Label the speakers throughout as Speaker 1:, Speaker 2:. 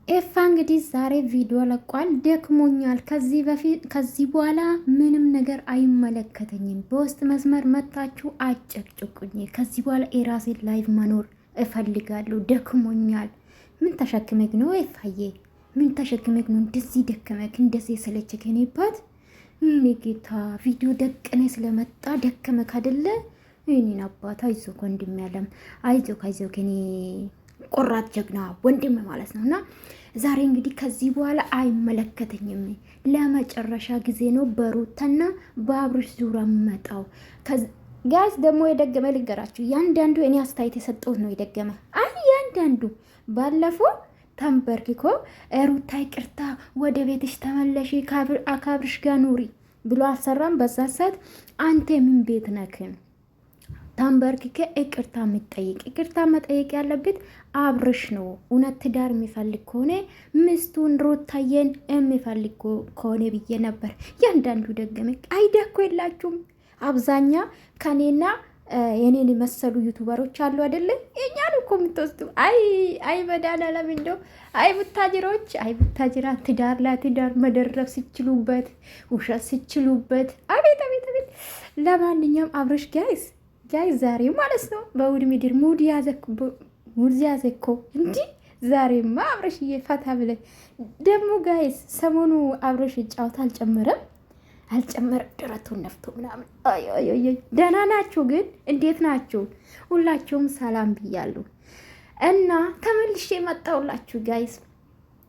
Speaker 1: ኤፋ እንግዲህ ዛሬ ቪዲዮ ለቋል። ደክሞኛል፣ ከዚህ በኋላ ምንም ነገር አይመለከተኝም። በውስጥ መስመር መታችሁ አጨቅጭቁኝ። ከዚህ በኋላ የራሴን ላይፍ መኖር እፈልጋለሁ። ደክሞኛል። ምን ተሸክመክ ነው ኤፋዬ? ምን ተሸክመክ ነው እንደዚህ ደከመክ? እንደዚህ የሰለቸክ ኔባት? እኔ ጌታ ቪዲዮ ደቅኔ ስለመጣ ደከመክ አይደለ? እኔን አባት አይዞክ ወንድም ያለም አይዞክ ከኔ ቆራት ጀግና ወንድም ማለት ነው። እና ዛሬ እንግዲህ ከዚህ በኋላ አይመለከተኝም፣ ለመጨረሻ ጊዜ ነው በሩታና በአብርሽ ዙሪያ መጣው። ጋዝ ደግሞ የደገመ ልገራችሁ፣ ያንዳንዱ እኔ አስተያየት የሰጠሁት ነው የደገመ። ያንዳንዱ ባለፈው ተንበርክኮ ሩታ ይቅርታ፣ ወደ ቤትሽ ተመለሺ፣ ከአብርሽ ጋር ኑሪ ብሎ አሰራም። በዛ ሰዓት አንተ ምን ቤት ነክን ታንበርክከ ይቅርታ የምትጠይቅ? ይቅርታ መጠየቅ ያለበት አብርሽ ነው። እውነት ትዳር የሚፈልግ ከሆነ ሚስቱን ሩታዬን የሚፈልግ ከሆነ ብዬ ነበር። ያንዳንዱ ደገመ። አይዲያ እኮ የላችሁም። አብዛኛ ከኔና የኔን መሰሉ ዩቱበሮች አሉ አይደለ? የኛን እኮ የምትወስዱ አይ መድኃኒዓለም እንደው አይ ቡታጅሮች፣ አይ ቡታጅራ ትዳር ለትዳር መደረብ ሲችሉበት፣ ውሸት ሲችሉበት፣ አቤት አቤት አቤት። ለማንኛውም አብርሽ ጋይስ ዛሬ ማለት ነው በውድ ምድር ሙድ ያዘኮ እንጂ ዛሬማ አብረሽ እየፈታ ብለ ደግሞ ጋይስ ሰሞኑ አብረሽ ጫውታ አልጨመረም ደረቱን ነፍቶ ምናምን። ደህና ናችሁ ግን? እንዴት ናችሁ? ሁላችሁም ሰላም ብያለሁ እና ተመልሼ መጣሁላችሁ ጋይስ፣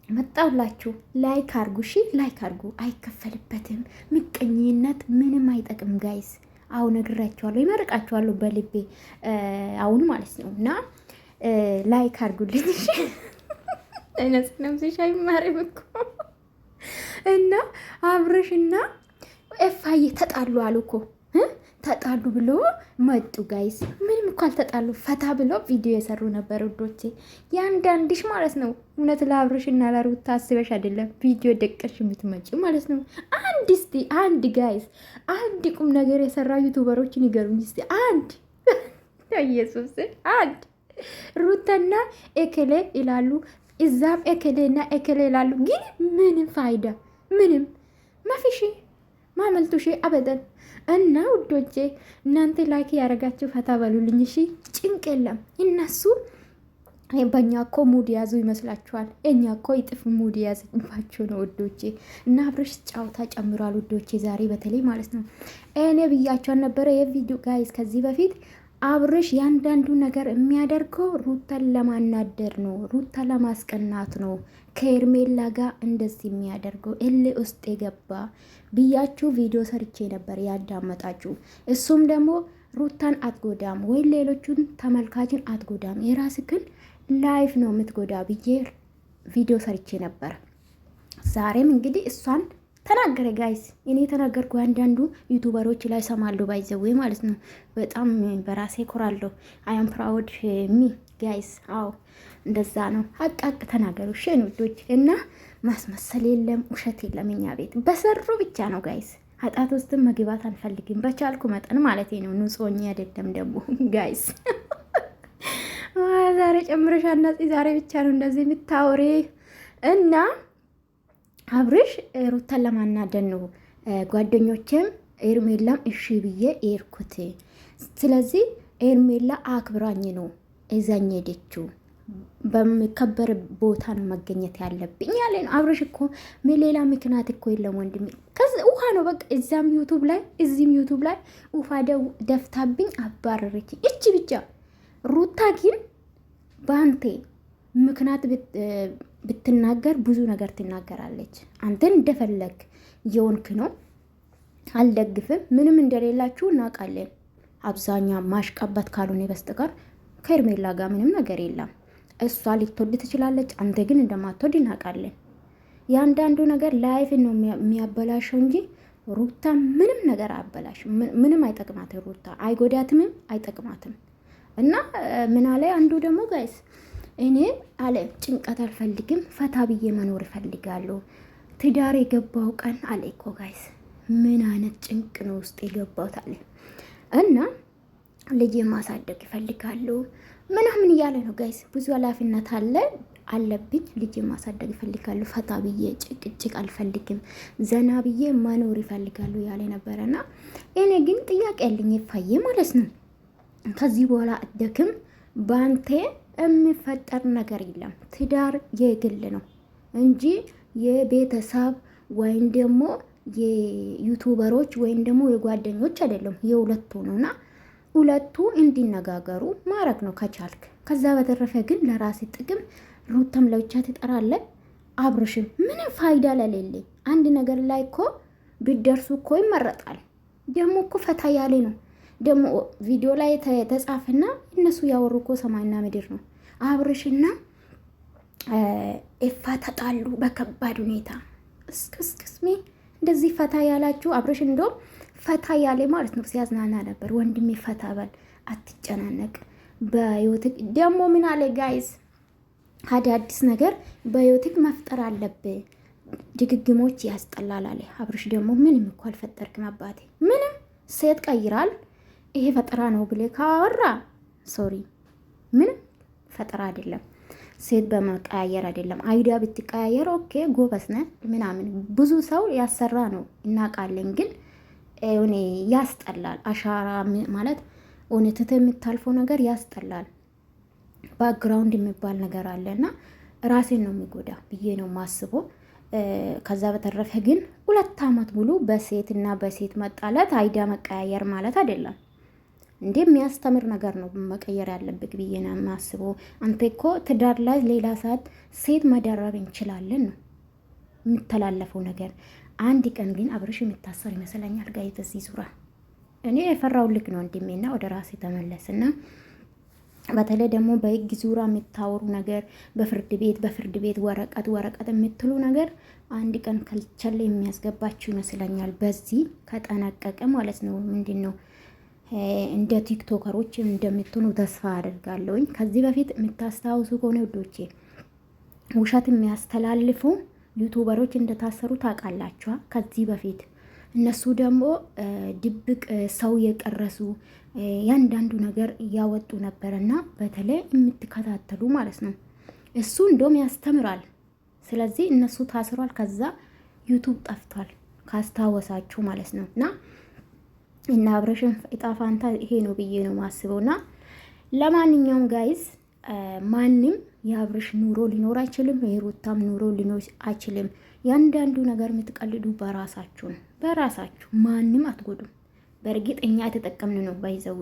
Speaker 1: መጣሁላችሁ። ላይክ አርጉ፣ እሺ ላይክ አርጉ። አይከፈልበትም። ምቀኝነት ምንም አይጠቅም ጋይስ። አሁን ነግራችኋለሁ፣ ይመርቃችኋለሁ በልቤ አሁን ማለት ነው። እና ላይክ አድርጉልኝ እሺ። አይነት ነምስሽ አይማርም እኮ እና አብርሽና ኤፋዬ ተጣሉ አሉ እኮ ተጣሉ ብሎ መጡ ጋይስ። ምንም እኮ አልተጣሉ፣ ፈታ ብሎ ቪዲዮ የሰሩ ነበር ውዶቼ። ያንዳንድሽ ማለት ነው። እውነት ለአብርሽና ለሩታ አስበሽ አይደለም ቪዲዮ ደቀሽ የምትመጪ ማለት ነው። አንድ ጋይስ አንድ ቁም ነገር የሰራ ዩቱበሮችን ይገሩኝ እስቲ። አንድ ኢየሱስ አንድ ሩታና ኤከሌ ይላሉ፣ እዛም ኤከሌና ኤከሌ ይላሉ። ግን ምንም ፋይዳ ምንም ማፊሺ ማመልቱሺ አበደን። እና ውዶቼ እናንተ ላይክ ያደረጋችሁ ፈታ በሉልኝ እሺ። ጭንቅ የለም። እነሱ በእኛ እኮ ሙድ ያዙ ይመስላችኋል? እኛ እኮ ይጥፍ ሙድ ያዝባችሁ ነው ውዶቼ። እና አብርሽ ጫውታ ጨምሯል ውዶቼ ዛሬ በተለይ ማለት ነው። እኔ ብያቸውን ነበረ የቪዲዮ ጋይስ ከዚህ በፊት አብርሽ ያንዳንዱ ነገር የሚያደርገው ሩታን ለማናደር ነው፣ ሩታ ለማስቀናት ነው። ከኤርሜላ ጋር እንደዚህ የሚያደርገው ውስጥ የገባ ብያችሁ ቪዲዮ ሰርቼ ነበር ያዳመጣችሁ። እሱም ደግሞ ሩታን አትጎዳም ወይ ሌሎቹን ተመልካችን አትጎዳም፣ የራስክን ላይፍ ነው የምትጎዳ ብዬ ቪዲዮ ሰርቼ ነበር። ዛሬም እንግዲህ እሷን ተናገረ ጋይስ። እኔ የተናገርኩ አንዳንዱ ዩቱበሮች ላይ ሰማሉ ባይዘዌ ማለት ነው። በጣም በራሴ ኮራለሁ። አያም ፕራውድ ሚ ጋይስ። አዎ እንደዛ ነው። ሀቃቅ ተናገሩ ሸን ውዶች። እና ማስመሰል የለም ውሸት የለም። እኛ ቤት በሰሩ ብቻ ነው ጋይስ። ኃጢአት ውስጥም መግባት አንፈልግም። በቻልኩ መጠን ማለት ነው። ንጹህ አይደለም ደግሞ ጋይስ። ዛሬ ጨምረሻ እናጽ ዛሬ ብቻ ነው እንደዚህ የምታወሪ እና አብርሽ ሩታን ለማናደን ነው። ጓደኞችም ኤርሜላም እሺ ብዬ ኤርኩት። ስለዚህ ኤርሜላ አክብራኝ ነው እዛኝ ሄደችው። በሚከበር ቦታ ነው መገኘት ያለብኝ ያለ ነው። አብርሽ እኮ ሌላ ምክንያት እኮ የለም ወንድሜ። ከዚህ ውሃ ነው በቃ። እዛም ዩቱብ ላይ እዚህም ዩቱብ ላይ ውሃ ደፍታብኝ አባረረች። እቺ ብቻ። ሩታ ግን በአንቴ ምክንያት ብትናገር ብዙ ነገር ትናገራለች። አንተን እንደፈለግ የሆንክ ነው። አልደግፍም። ምንም እንደሌላችሁ እናውቃለን። አብዛኛ ማሽቃባት ካልሆነ በስተቀር ከኤርሜላ ጋር ምንም ነገር የለም። እሷ ልትወድ ትችላለች፣ አንተ ግን እንደማትወድ እናውቃለን። የአንዳንዱ ነገር ላይፍ ነው የሚያበላሸው እንጂ ሩታ ምንም ነገር አያበላሽ። ምንም አይጠቅማትም። ሩታ አይጎዳትምም አይጠቅማትም። እና ምን አለ አንዱ ደግሞ ጋይስ እኔ አለ ጭንቀት አልፈልግም፣ ፈታ ብዬ መኖር እፈልጋለሁ። ትዳር የገባው ቀን አለ እኮ ጋይስ ምን አይነት ጭንቅ ነው ውስጥ የገባውት አለ። እና ልጅ ማሳደግ እፈልጋለሁ ምናምን እያለ ነው ጋይስ። ብዙ ኃላፊነት አለ። አለብኝ። ልጅ ማሳደግ እፈልጋለሁ። ፈታ ብዬ ጭቅጭቅ አልፈልግም። ዘና ብዬ መኖር ይፈልጋሉ ያለ ነበረና እኔ ግን ጥያቄ ያለኝ ይፋዬ ማለት ነው ከዚህ በኋላ አደክም ባንተ የሚፈጠር ነገር የለም። ትዳር የግል ነው እንጂ የቤተሰብ ወይም ደግሞ የዩቱበሮች ወይም ደግሞ የጓደኞች አይደለም። የሁለቱ ነውና ሁለቱ እንዲነጋገሩ ማድረግ ነው ከቻልክ። ከዛ በተረፈ ግን ለራሴ ጥቅም ሩታም ለብቻ ትጠራለ። አብርሽም ምንም ፋይዳ ለሌለኝ አንድ ነገር ላይ እኮ ቢደርሱ እኮ ይመረጣል። ደግሞ እኮ ፈታ ያለ ነው። ደግሞ ቪዲዮ ላይ ተጻፈና እነሱ ያወሩ እኮ ሰማይና ምድር ነው። አብርሽና ኤፋ ተጣሉ በከባድ ሁኔታ። እስክስክስሜ እንደዚህ ፈታ ያላችሁ አብርሽ እንደውም ፈታ ያለ ማለት ነው ሲያዝናና ነበር። ወንድሜ ፈታ በል አትጨናነቅ። በህይወትክ ደግሞ ምን አለ ጋይስ አዲስ ነገር በህይወትክ መፍጠር አለብህ። ድግግሞች ያስጠላል አለ አብርሽ። ደግሞ ምንም እኮ አልፈጠርክም አባቴ። ምንም ሴት ቀይራል ይሄ ፈጠራ ነው ብለህ ካወራ ሶሪ፣ ምንም ፈጠራ አይደለም። ሴት በመቀያየር አይደለም። አይዲያ ብትቀያየር ኦኬ ጎበዝ ነህ ምናምን ብዙ ሰው ያሰራ ነው እናውቃለን። ግን እኔ ያስጠላል። አሻራ ማለት እውነትህ የምታልፈው ነገር ያስጠላል። ባክግራውንድ የሚባል ነገር አለና ራሴን ነው የሚጎዳ ብዬ ነው ማስበው። ከዛ በተረፈ ግን 2 አመት ሙሉ በሴትና በሴት መጣላት አይዲያ መቀያየር ማለት አይደለም። እንዴ የሚያስተምር ነገር ነው መቀየር ያለብህ ብዬ ነው የማስበው። አንተ እኮ ትዳር ላይ ሌላ ሰዓት ሴት መደረብ እንችላለን ነው የምተላለፈው ነገር። አንድ ቀን ግን አብርሽ የሚታሰር ይመስለኛል ጋይዝ በዚህ ዙራ። እኔ የፈራው ልክ ነው እንደሚና ወደ ራሴ ተመለስና በተለይ ደግሞ በህግ ዙራ የምታወሩ ነገር በፍርድ ቤት ወረቀት የምትሉ ነገር አንድ ቀን ከልቸል የሚያስገባችሁ ይመስለኛል። በዚህ ከጠነቀቀ ማለት ነው። ምንድነው እንደ ቲክቶከሮች እንደምትሆኑ ተስፋ አደርጋለሁኝ። ከዚህ በፊት የምታስታውሱ ከሆነ ውዶቼ ውሸት የሚያስተላልፉ ዩቱበሮች እንደታሰሩ ታውቃላችሁ። ከዚህ በፊት እነሱ ደግሞ ድብቅ ሰው የቀረሱ ያንዳንዱ ነገር እያወጡ ነበርና በተለይ የምትከታተሉ ማለት ነው እሱ እንደውም ያስተምራል። ስለዚህ እነሱ ታስሯል። ከዛ ዩቱብ ጠፍቷል ካስታወሳችሁ ማለት ነው። እና አብርሽን እጣ ፋንታ ይሄ ነው ብዬ ነው ማስበውና ለማንኛውም ጋይዝ ማንም የአብርሽ ኑሮ ሊኖር አይችልም። የሩታም ኑሮ ሊኖር አይችልም። ያንዳንዱ ነገር የምትቀልዱ በራሳችሁ ነው። በራሳችሁ ማንም አትጎዱም። በእርግጥ እኛ የተጠቀምን ነው ባይዘው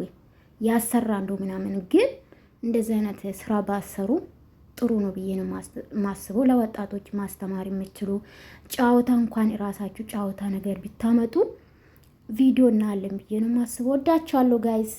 Speaker 1: ያሰራ እንደው ምናምን፣ ግን እንደዚህ አይነት ስራ ባሰሩ ጥሩ ነው ብዬ ነው ማስበው። ለወጣቶች ማስተማር የምትችሉ ጫወታ እንኳን ራሳችሁ ጫወታ ነገር ቢታመጡ ቪዲዮ እናለን ብዬ ነው ማስበው። ወዳችኋለሁ ጋይዝ።